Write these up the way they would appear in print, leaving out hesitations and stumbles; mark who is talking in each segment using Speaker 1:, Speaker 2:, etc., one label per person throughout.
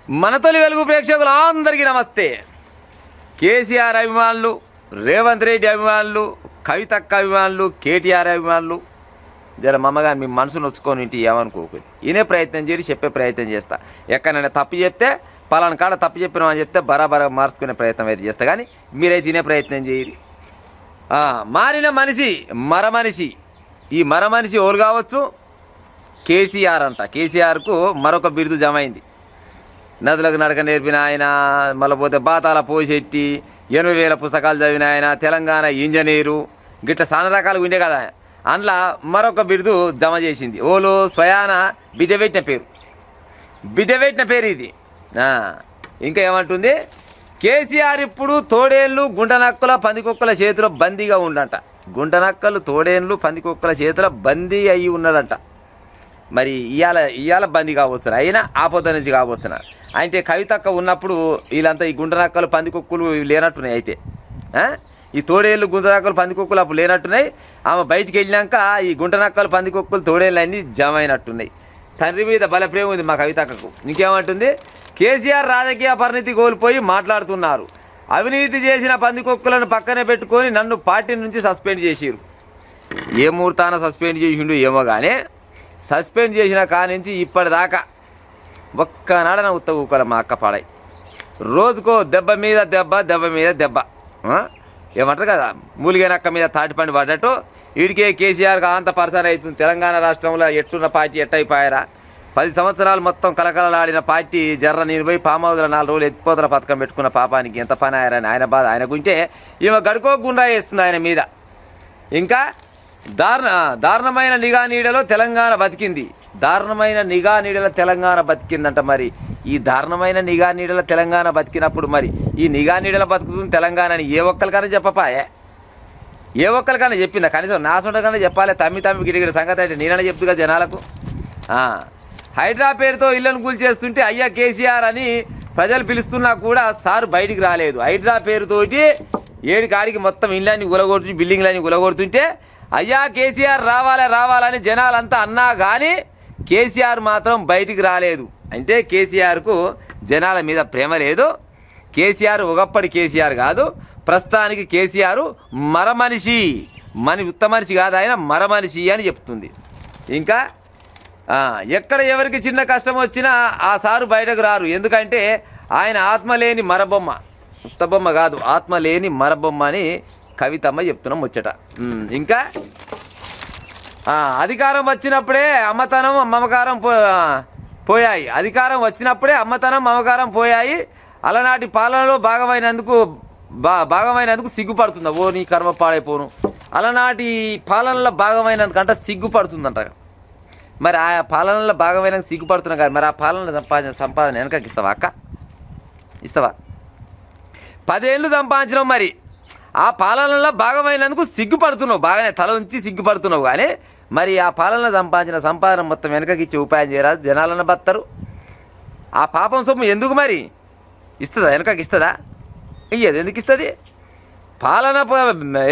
Speaker 1: మన తొలి వెలుగు ప్రేక్షకులు అందరికీ నమస్తే. కేసీఆర్ అభిమానులు, రేవంత్ రెడ్డి అభిమానులు, కవితక్క అభిమానులు, కేటీఆర్ అభిమానులు, జర మమ్మగాని మీ మనసు నొచ్చుకొని ఇంటి ఏమనుకోకూడదు. ఈయనే ప్రయత్నం చేసి చెప్పే ప్రయత్నం చేస్తా. ఎక్కడైనా తప్పు చెప్తే పలానా కాడ తప్పు చెప్పినామని చెప్తే బరాబరా మార్చుకునే ప్రయత్నం అయితే చేస్తా. కానీ మీరైతే తినే ప్రయత్నం చేయరు. మారిన మనిషి మరమనిషి. ఈ మరమనిషి ఎవరు కావచ్చు? కేసీఆర్ అంట. కేసీఆర్కు మరొక బిరుదు జమ అయింది. నదులకు నడక నేర్పిన ఆయన, మళ్ళీ పోతే బాతాల పోషెట్టి 80,000 పుస్తకాలు చదివిన ఆయన, తెలంగాణ ఇంజనీరు, గిట్ల చాలా రకాలు ఉండే కదా. అందులో మరొక బిరుదు జమ చేసింది. ఓలో స్వయాన బిడ్డ పెట్టిన పేరు ఇది. ఇంకా ఏమంటుంది? కేసీఆర్ ఇప్పుడు తోడేళ్ళు గుంటనక్కల పందికొక్కల చేతిలో బందీగా ఉండంట. గుంటనక్కలు తోడేళ్ళు పందికొక్కల చేతిలో బందీ అయ్యి ఉన్నదంట. మరి ఇవాళ బందీ కావచ్చునా, అయినా ఆపద నుంచి కావచ్చునా అంటే కవితక్క ఉన్నప్పుడు వీళ్ళంతా ఈ గుంటనక్కలు పందికొక్కులు లేనట్టున్నాయి. అయితే ఈ తోడేళ్ళు గుంటనక్కలు పందికొక్కులు అప్పుడు లేనట్టున్నాయి. ఆమె బయటికి వెళ్ళినాక ఈ గుంటనక్కలు పందికొక్కులు తోడేళ్ళు అన్నీ జమ అయినట్టున్నాయి. తండ్రి మీద బలప్రేమ ఉంది మా కవితక్కకు. ఇంకేమంటుంది? కేసీఆర్ రాజకీయ పరిణితి కోల్పోయి మాట్లాడుతున్నారు. అవినీతి చేసిన పందికొక్కులను పక్కనే పెట్టుకొని నన్ను పార్టీ నుంచి సస్పెండ్ చేసిరు. ఏ ముహూర్తాన సస్పెండ్ చేసిండు ఏమో కానీ సస్పెండ్ చేసిన కానించి ఇప్పటిదాకా ఒక్కనాడన ఉత్తగూకల మా అక్క పాడాయి. రోజుకో దెబ్బ మీద దెబ్బ ఏమంటారు కదా, మూలిగనక్క మీద తాటిపండి పడ్డట్టు వీడికే కేసీఆర్కి అంత పర్సన్ అవుతుంది. తెలంగాణ రాష్ట్రంలో ఎట్టున్న పార్టీ ఎట్టయిపోయారా? 10 సంవత్సరాలు మొత్తం కలకలలాడిన పార్టీ జర్ర నేను పోయి పామౌదుల 4 రోజులు ఎత్తిపోతల పథకం పెట్టుకున్న పాపానికి ఎంత పని అయ్యారని ఆయన బాధ ఆయనకుంటే ఈమె గడుకో గుండ్రా వేస్తుంది ఆయన మీద. ఇంకా దారుణమైన నిఘా నీడలో తెలంగాణ బతికింది. దారుణమైన నిఘా నీడలో తెలంగాణ బతికిందంట. మరి ఈ దారుణమైన నిఘా నీడలో తెలంగాణ బతికినప్పుడు మరి ఈ నిఘా నీడలో బతుకుతుంది తెలంగాణ అని ఏ ఒక్కరికైనా చెప్పపాయే? ఏ ఒక్కరికైనా చెప్పిందా? కనీసం నా సొంతకన్నా చెప్పాలి. తమ్మి గిడిగిడి సంగతి అయితే నేననే చెప్తుగా జనాలకు. హైడ్రా పేరుతో ఇళ్లను కూల్చేస్తుంటే అయ్యా కేసీఆర్ అని ప్రజలు పిలుస్తున్నా కూడా సార్ బయటికి రాలేదు. హైడ్రా పేరుతోటి ఏడికాడికి మొత్తం ఇళ్ళని గులగొడుతుంటే, బిల్డింగ్లన్నీ గులగొడుతుంటే అయ్యా కేసీఆర్ రావాలని జనాలంతా అన్నా కానీ కేసీఆర్ మాత్రం బయటికి రాలేదు. అంటే కేసీఆర్కు జనాల మీద ప్రేమ లేదు. కేసీఆర్ ఒకప్పటి కేసీఆర్ కాదు. ప్రస్తుతానికి కేసీఆర్ మరమనిషి, ఉత్త మనిషి కాదు, ఆయన మరమనిషి అని చెప్తుంది. ఇంకా ఎక్కడ ఎవరికి చిన్న కష్టం వచ్చినా ఆ సారు బయటకు రారు. ఎందుకంటే ఆయన ఆత్మలేని మరబొమ్మ, ఉత్త బొమ్మ కాదు, ఆత్మలేని మరబొమ్మ అని కవితమ్మ చెప్తున్నాం ముచ్చట. ఇంకా అధికారం వచ్చినప్పుడే అమ్మతనం మమకారం పోయాయి. అధికారం వచ్చినప్పుడే అమ్మతనం మమకారం పోయాయి. అలనాటి పాలనలో భాగమైనందుకు సిగ్గుపడుతుందా? ఓ నీ కర్మ పాడైపోను. అలనాటి పాలనలో భాగమైనందుకంట సిగ్గుపడుతుందంట. మరి ఆ పాలనలో భాగమైనందుకు సిగ్గుపడుతున్నా కదా, మరి ఆ పాలన సంపాదన వెనకకి ఇస్తావా అక్క? ఇస్తావా? 10 ఏళ్ళు సంపాదించినావు, మరి ఆ పాలనలో భాగమైనందుకు సిగ్గుపడుతున్నావు. బాగానే తల ఉంచి సిగ్గుపడుతున్నావు. కానీ మరి ఆ పాలనలో సంపాదించిన సంపాదన మొత్తం వెనకకి ఇచ్చే ఉపాయం చేయరాదు? జనాలను బత్తరు. ఆ పాపం సొమ్ము ఎందుకు మరి ఇస్తుందా? వెనకకి ఇస్తుందా? ఇయ్యదు. ఎందుకు ఇస్తుంది? పాలన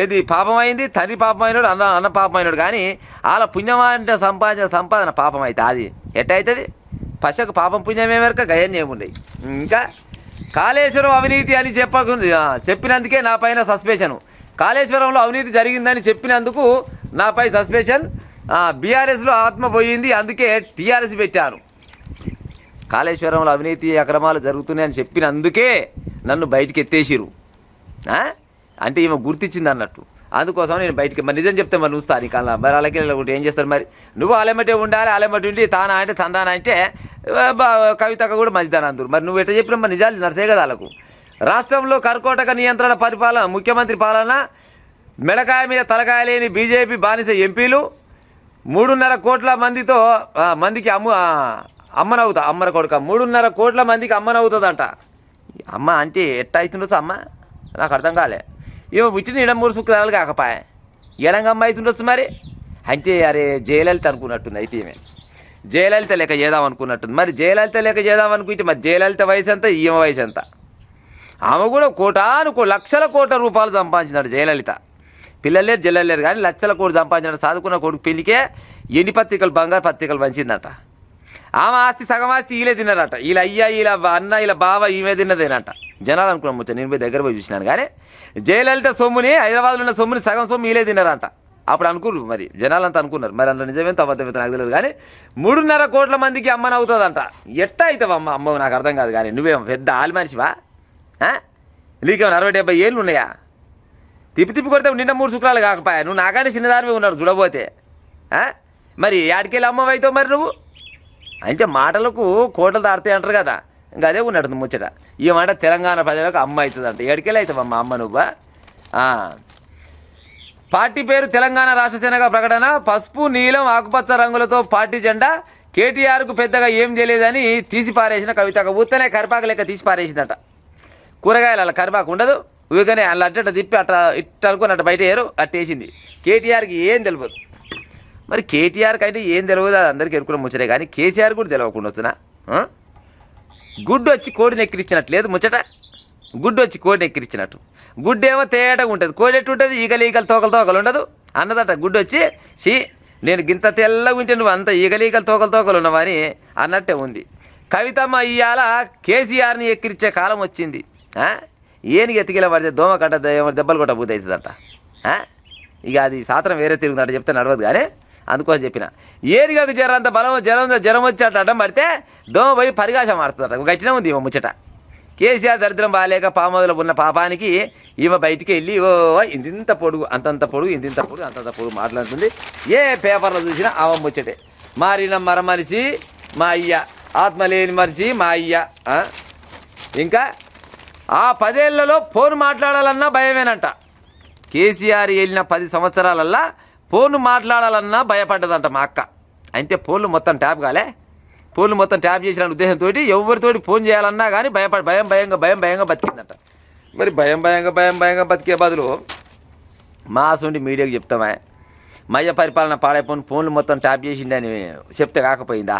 Speaker 1: ఏది పాపం అయింది, తండ్రి పాపం అయినాడు, అన్న పాపం అయినాడు. కానీ వాళ్ళ పుణ్యం అంటే సంపాదించిన సంపాదన పాపం అయితే అది ఎట్టయితుంది? పశకు పాపం పుణ్యమే వరకు గయన్ని ఏముండయి. ఇంకా కాళేశ్వరం అవినీతి అని చెప్పినందుకే నా పైన సస్పెన్షను. కాళేశ్వరంలో అవినీతి జరిగిందని చెప్పినందుకు నాపై సస్పెన్షన్. బీఆర్ఎస్లో ఆత్మ పోయింది, అందుకే టీఆర్ఎస్ పెట్టాను. కాళేశ్వరంలో అవినీతి అక్రమాలు జరుగుతున్నాయని చెప్పినందుకే నన్ను బయటికి ఎత్తేసిరు. అంటే ఈమె గుర్తించింది అన్నట్టు. అందుకోసం నేను బయటికి మరి నిజం చెప్తే మరి నువ్వు స్థానిక మరి అలాగే ఏం చేస్తారు? మరి నువ్వు అలెమటే ఉండాలి, అలెమటి ఉండి తానా అంటే తందానా అంటే కవితక్క కూడా మంచిదాని అందరు. మరి నువ్వు ఎట్లా చెప్పినా మరి నిజాలు నడిసే కదా వాళ్ళకు. రాష్ట్రంలో కర్కోటక నియంత్రణ పరిపాలన, ముఖ్యమంత్రి పాలన, మెడకాయ మీద తలకాయ లేని బీజేపీ బానిస ఎంపీలు, 3.5 కోట్ల మందికి అమ్మనవుతా. అమ్మన కొడుక 3.5 కోట్ల మందికి అమ్మనవుతుందంట. అమ్మ అంటే ఎట్ట అవుతుండొచ్చు అమ్మ? నాకు అర్థం కాలే. ఏమో విట్టిన 2-3 శుక్రాలు కాకపాయ ఎడంగమ్మ అవుతుండొచ్చు. మరి అంటే అరే జయలలిత అనుకున్నట్టుంది. అయితే ఈమె జయలలిత లెక్క చేద్దాం అనుకున్నట్టుంది. మరి జయలలిత లెక్క చేద్దాం అనుకుంటే మరి జయలలిత వయసు ఎంత, ఈమె వయసు ఎంత? ఆమె కూడా లక్షల కోట్ల రూపాయలు సంపాదించినాడు జయలలిత. పిల్లలు లేరు జిల్లలు లేరు కానీ లక్షల కోట్లు సంపాదించినాడు. చదువుకున్న కొడుకు పెళ్లికే ఎన్ని పత్రికలు బంగారు పత్రికలు పంచిందట. ఆమె ఆస్తి సగం ఆస్తి వీళ్ళే తిన్నారట. వీళ్ళ అయ్యా వీళ్ళ అన్న వీళ్ళ బావ ఈమె తిన్నదేనట. జనాలు అనుకున్నాం ముచ్చట, నేను పోయి దగ్గర పోయి చూసినాను. కానీ జయలలిత సొమ్ముని, హైదరాబాద్లో ఉన్న సొమ్ముని సగం సొమ్ము వీళ్ళే తిన్నారంట. అప్పుడు అనుకున్నారు, మరి జనాలంతా అనుకున్నారు. మరి అందులో నిజమేంత అబద్ధమైతే నాకు తెలియదు. కానీ 3.5 కోట్ల మందికి అమ్మని అవుతుందంట. ఎట్టా అవుతావు అమ్మ నాకు అర్థం కాదు. కానీ నువ్వేమో పెద్ద ఆలి మనిషివా? నీకేమో 60-70 ఏళ్ళు ఉన్నాయా? తిప్పి కొడితే నిన్న 3 శుక్రాలు కాకపోయా? నువ్వు నాకంటే చిన్నదానివే ఉన్నాడు చూడబోతే. మరి యాడికెళ్ళి అమ్మవి అవుతావు మరి నువ్వు? అంటే మాటలకు కోటలు దాడతాయి అంటారు కదా, ఇంకా అదే ఉన్నట్టు ముచ్చట. ఈ మాట తెలంగాణ ప్రజలకు అమ్మ అవుతుంది అంట. ఏడికెళ్ళి అవుతావమ్మా అమ్మ నువ్వా? పార్టీ పేరు తెలంగాణ రాష్ట్ర సేనగా ప్రకటన. పసుపు నీలం ఆకుపచ్చ రంగులతో పార్టీ జెండా. కేటీఆర్కు పెద్దగా ఏం తెలియదని తీసి పారేసిన కవిత. ఊతనే కరిపాకు లెక్క తీసి పారేసిందట. కూరగాయలు అలా కరిపాకు ఉండదు, ఊరికనే అలా అట్ట తిప్పి అట్లా ఇట్ట అనుకుని అట్ట బయట ఏరు అట్టేసింది. కేటీఆర్కి ఏం తెలియదు. మరి కేటీఆర్కి అంటే ఏం తెలియదు, అది అందరికీ ఎరుకున్న ముచ్చటే. కానీ కేసీఆర్ కూడా తెలియకుండా వస్తున్నా. గుడ్డు వచ్చి కోడిని ఎక్కిరించినట్లేదు ముచ్చట. గుడ్డు వచ్చి కోడిని ఎక్కిరించినట్టు. గుడ్డు ఏమో తేటగా ఉంటుంది, కోడి ఎట్టు ఉంటుంది, ఈగలు తోకలు ఉండదు అన్నదట. గుడ్డు వచ్చి నేను గింత తెల్లగా ఉంటే నువ్వు అంత ఈగలు తోకలు ఉన్నవని అన్నట్టే ఉంది. కవితమ్మ ఇవాళ కేసీఆర్ని ఎక్కిరించే కాలం వచ్చింది. ఏనికి ఎత్తికెళ్ళ పడితే దోమ కట్ట దెబ్బలు కొట్ట బుద్ధి అవుతుందంట. ఇక అది సాత్రం వేరే తిరుగుతుందంట, చెప్తే నడవదు. కానీ అందుకోసం చెప్పిన ఏరిగాకు జ్వరంత జ్వరం వచ్చి అట్లా అడ్డం పడితే దోమ పోయి పరిగాశం ఆడుతుందట. గట్టినే ఉంది ఈమె ముచ్చట. కేసీఆర్ దరిద్రం బాగాలేక పామోదలో ఉన్న పాపానికి ఈమె బయటికి వెళ్ళి ఇంత పొడుగు అంతంత పొడుగు ఇంత పొడుగు అంతంత పొడుగు మాట్లాడుతుంది. ఏ పేపర్లో చూసినా ఆమె ముచ్చటే. మారిన మరమనిషి మా అయ్య, ఆత్మ లేని మనిషి మా అయ్య. ఇంకా ఆ 10 ఏళ్లలో ఫోన్ మాట్లాడాలన్నా భయమేనంట. కేసీఆర్ వెళ్ళిన 10 సంవత్సరాలల్లా ఫోన్ మాట్లాడాలన్నా భయపడ్డదంట మా అక్క. అంటే ఫోన్లు మొత్తం ట్యాప్ కాలే, ఫోన్లు మొత్తం ట్యాప్ చేసిన ఉద్దేశంతో ఎవరితోటి ఫోన్ చేయాలన్నా కానీ భయంగా బతికిందంట. మరి భయంగా బతికే బదులు మా అసోంటి మీడియాకి చెప్తామా, మయ్య పరిపాలన పాడైపోయిన ఫోన్లు మొత్తం ట్యాప్ చేసిండని చెప్తే కాకపోయిందా?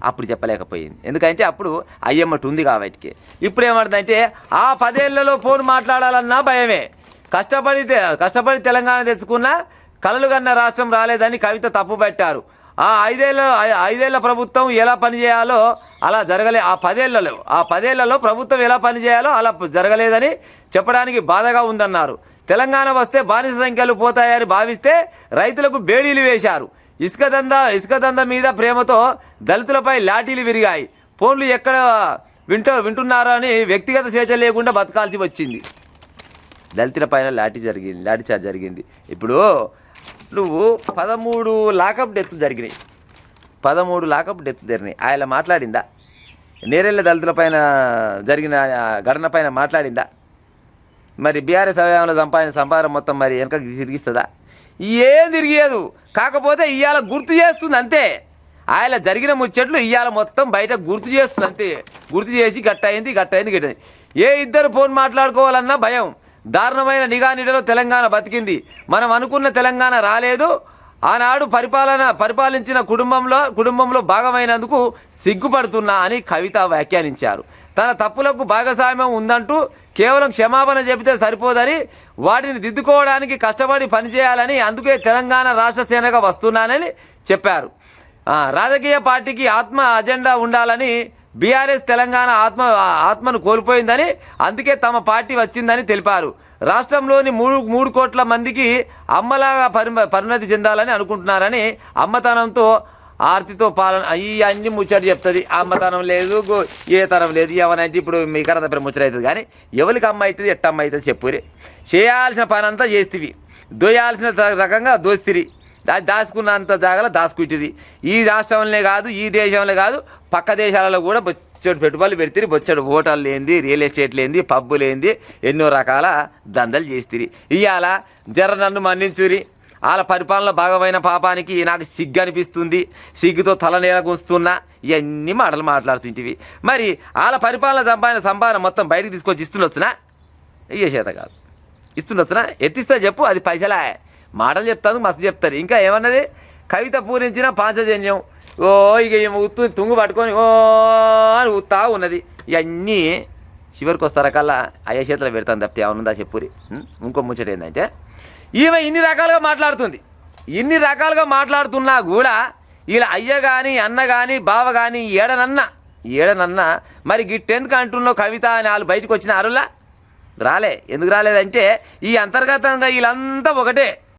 Speaker 1: అప్పుడు చెప్పలేకపోయింది. ఎందుకంటే అప్పుడు అయ్యమ్మటి ఉంది కాబట్టి. ఇప్పుడు ఏమంటుందంటే ఆ 10 ఏళ్లలో ఫోన్ మాట్లాడాలన్నా భయమే. కష్టపడి తెలంగాణ తెచ్చుకున్న కలలు కన్న రాష్ట్రం రాలేదని కవిత తప్పుపట్టారు. ఆ 5 ఏళ్ల ప్రభుత్వం ఎలా పనిచేయాలో అలా జరగలే. ఆ 10 ఏళ్లలో ప్రభుత్వం ఎలా పనిచేయాలో అలా జరగలేదని చెప్పడానికి బాధగా ఉందన్నారు. తెలంగాణ వస్తే బానిస సంఖ్యలు పోతాయని భావిస్తే రైతులకు బేడీలు వేశారు. ఇసుక దంద మీద ప్రేమతో దళితులపై లాఠీలు విరిగాయి. ఫోన్లు ఎక్కడ వింటున్నారో అని వ్యక్తిగత స్వేచ్ఛ లేకుండా బతకాల్సి వచ్చింది. దళితుల పైన లాఠీచార్జ్ జరిగింది. ఇప్పుడు నువ్వు 13 లాకప్ డెత్లు జరిగినాయి. 13 లాకప్ డెత్లు జరిగినాయి. ఆయన మాట్లాడిందా? నేరెళ్ళ దళితుల పైన జరిగిన ఘటన పైన మాట్లాడిందా? మరి బీఆర్ఎస్ హయాంలో సంపాదన మొత్తం మరి వెనకకి తిరిగిస్తుందా? ఏం తిరిగేదు. కాకపోతే ఇవాళ గుర్తు చేస్తుంది అంతే. ఆయన జరిగిన ముచ్చట్లు ఇవాళ మొత్తం బయట గుర్తు చేస్తుంది అంతే. గుర్తు చేసి గట్టయింది. ఏ ఇద్దరు ఫోన్ మాట్లాడుకోవాలన్నా భయం. దారుణమైన నిఘా నీడలో తెలంగాణ బతికింది. మనం అనుకున్న తెలంగాణ రాలేదు. ఆనాడు పరిపాలించిన కుటుంబంలో భాగమైనందుకు సిగ్గుపడుతున్నా అని కవిత వ్యాఖ్యానించారు. తన తప్పులకు భాగస్వామ్యం ఉందంటూ కేవలం క్షమాపణ చెబితే సరిపోదని, వాటిని దిద్దుకోవడానికి కష్టపడి పనిచేయాలని, అందుకే తెలంగాణ రాష్ట్ర సేనగా వస్తున్నానని చెప్పారు. రాజకీయ పార్టీకి ఆత్మ అజెండా ఉండాలని, బీఆర్ఎస్ తెలంగాణ ఆత్మను కోల్పోయిందని, అందుకే తమ పార్టీ వచ్చిందని తెలిపారు. రాష్ట్రంలోని 3 కోట్ల మందికి అమ్మలాగా పరిణతి చెందాలని అనుకుంటున్నారని, అమ్మతనంతో ఆర్తితో పాలన ఈ అన్ని ముచ్చట చెప్తుంది. అమ్మతనం లేదు, ఏ తనం లేదు. ఏమనంటే ఇప్పుడు మీ కథ పేరు ముచ్చట అవుతుంది. కానీ ఎవరికి అమ్మ అవుతుంది, ఎట్ట అమ్మ అవుతుంది చెప్పురి. చేయాల్సిన పని అంతా చేస్తేవి, దోయాల్సిన రకంగా దోస్తిరి, దాచుకున్నంత జాగాలో దాచుకుంటుంది. ఈ రాష్ట్రంలో కాదు, ఈ దేశంలో కాదు, పక్క దేశాలలో కూడా బొచ్చడు పెట్టుబడులు పెడితే, బొచ్చడు హోటల్ లేనిది, రియల్ ఎస్టేట్ లేనిది, పబ్బు లేనిది, ఎన్నో రకాల దందలు చేస్తుంది. ఇవాళ నన్ను మన్నించురి, వాళ్ళ పరిపాలన భాగమైన పాపానికి నాకు సిగ్గు అనిపిస్తుంది, సిగ్గుతో తలనేల గుంస్తున్నా, ఇవన్నీ మాటలు మాట్లాడుతుంటివి. మరి వాళ్ళ పరిపాలన సంపాదన మొత్తం బయటకు తీసుకొచ్చి ఇస్తుండొచ్చునా? ఇయ్యే చేత కాదు. ఇస్తుండొచ్చునా? ఎట్టిస్తా చెప్పు, అది పైసలా? మాటలు చెప్తాను, మస్తు చెప్తారు. ఇంకా ఏమన్నది? కవిత పూరించిన పాంచజన్యం. ఇక తుంగు పట్టుకొని అని ఊతా ఉన్నది. ఇవన్నీ చివరికి వస్తారకల్లా అయ్యే చేతిలో పెడతాను తప్పితే ఏమనుందా చెప్పురి. ఇంకో ముచ్చట ఏంటంటే, ఈమె ఇన్ని రకాలుగా మాట్లాడుతున్నా కూడా వీళ్ళ అయ్య కానీ అన్న కానీ బావ కానీ ఏడనన్నా మరి గిట్టెందుకు అంటున్నావు కవిత అని వాళ్ళు బయటకు వచ్చిన అరులా రాలే. ఎందుకు రాలేదంటే ఈ అంతర్గతంగా వీళ్ళంతా ఒకటే.